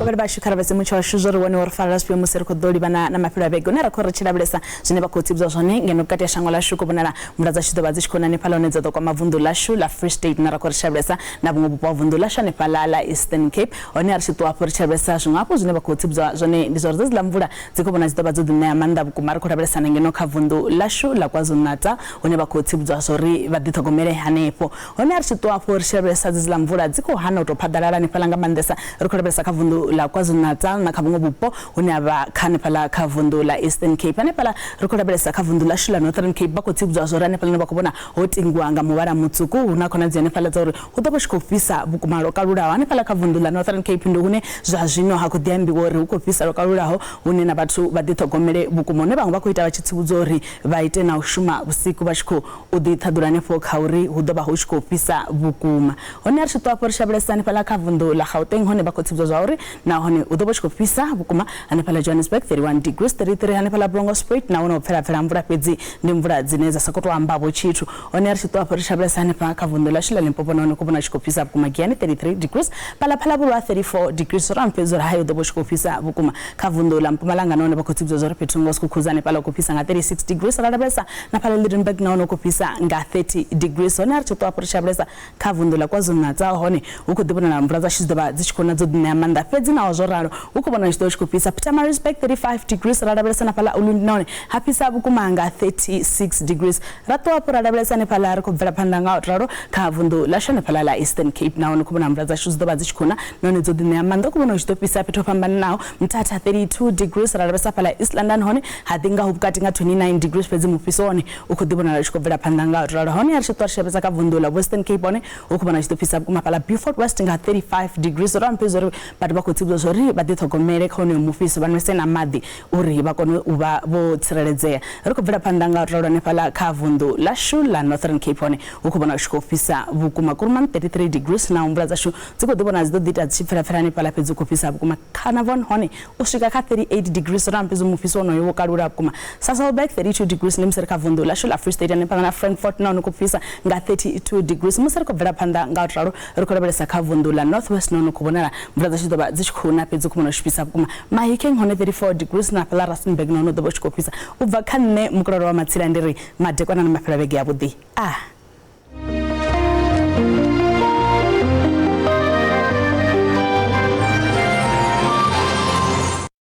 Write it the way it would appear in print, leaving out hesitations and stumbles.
bakobera bashikara base mucho shuzoro wone warfara spio musero kodoli bana na mapira bego nera korachira blesa zine bakotibzo zone ngeno kati ya shangola shuko bonara muraza shido bazishikona ne pala oneza kwa mavundu lashu la Free State nara korachira blesa na bungu bwa vundu lasha ne pala la Eastern Cape one arshito aporachira blesa shungapo zine bakotibzo zone ndizorzo lamvura ziko bona zito bazo dune amanda bukumara kora blesa ngeno kavundu lashu la KwaZulu-Natal one bakotibzo sori badithogomere hanepo one arshito aporachira blesa zlamvura ziko hana utopadalala ne pala ngamandesa rukora blesa kavundu la KwaZulu-Natal na kabungo bupo one aba kane pala kavundu la Eastern Cape ane pala rukora blesa kavundu la shula Northern Cape bakotibzo zora ne pala ne bakobona hotingwanga mubara mutsuku unakona zene pala zori utoboshikofisa bukumaro kalura ane pala kavundu la Northern Cape ndugune zwazvino hakudyambi wori ukofisa rokalura ho une na bathu badithogomere bukumone bangu bakoita bachitsibuzori baite na ushuma usiku bashiko udithadurane fo khauri udoba hoshikofisa bukuma one arshito aporisha blesa ne pala kavundu la Gauteng hone bakotibzo zori na hone udoboshikofisa bukuma ane pala Johannesburg 31 degrees 33 ane pala Bronkhorstspruit na ona opfera mvura pedzi ndimvura dzineza sakotwa ambabo chitu one arshito aporisha blesa ne pala kavundu la shila Limpopo na one kubona shikofisa bukuma giani 33 degrees pala bulwa 34 degrees rampezora hayo doboshikofisa bukuma kavundu la Mpumalanga na one bakotibzo zori petungo skukuzane pala kopisa nga 36 degrees radabesa na pala Lydenburg na one kopisa nga 30 degrees one arshito aporisha blesa kavundu la KwaZulu-Natal hone ukudibona na mvura zashizoba zishikona zodine amanda pedzi na ozoraro ukubona shitoshikofisa Pietermaritzburg 35 degrees radabesa na pala Ulundi naone hapisa bukuma nga 36 degrees rato apo radabesa ne pala kubvera pandanga otraro kavundu la shane pala la Eastern Cape na one kubona mvura zashizoba zishikona none zodine amanda ukubona shitopisa petopambana nawo Mthatha 32 degrees radabesa pala East London hone hadinga hubukati nga 29 degrees pedzi mupisone ukudibona shikobvera pandanga otraro hone arshitwashebesa kavundu la Western Cape hone ukubona shitopisa bukuma pala Beaufort West nga 35 degrees rampezori bati bakotibzo zori badithogomere khone mufisi banesena madi uri bakone uba bo tsireledzea rikubvera pandanga otraro ne pala kavundu la shula Northern Cape hone ukubona shikofisa bukuma kurman 33 degrees na umbra zashu ziko dibona zidodita zifera ne pala pedzi kofisa bukuma Carnarvon hone ushika ka 38 degrees rampezo mufisi ono yo kalura bukuma Sasolburg 32 degrees limser kavundu la shula Free State ne pala na Frankfurt na ukofisa nga 32 degrees musar kubvera pandanga otraro rikorabelesa kavundu la Northwest no kubonera mvura zashidoba zishikuna pedzi kumona shipisa bukuma Mahikeng hone 34 degrees na pala Rustenburg no doboshikofisa ubva kanne mukororo wa matsira ndiri madekwana na mapira bege yabudi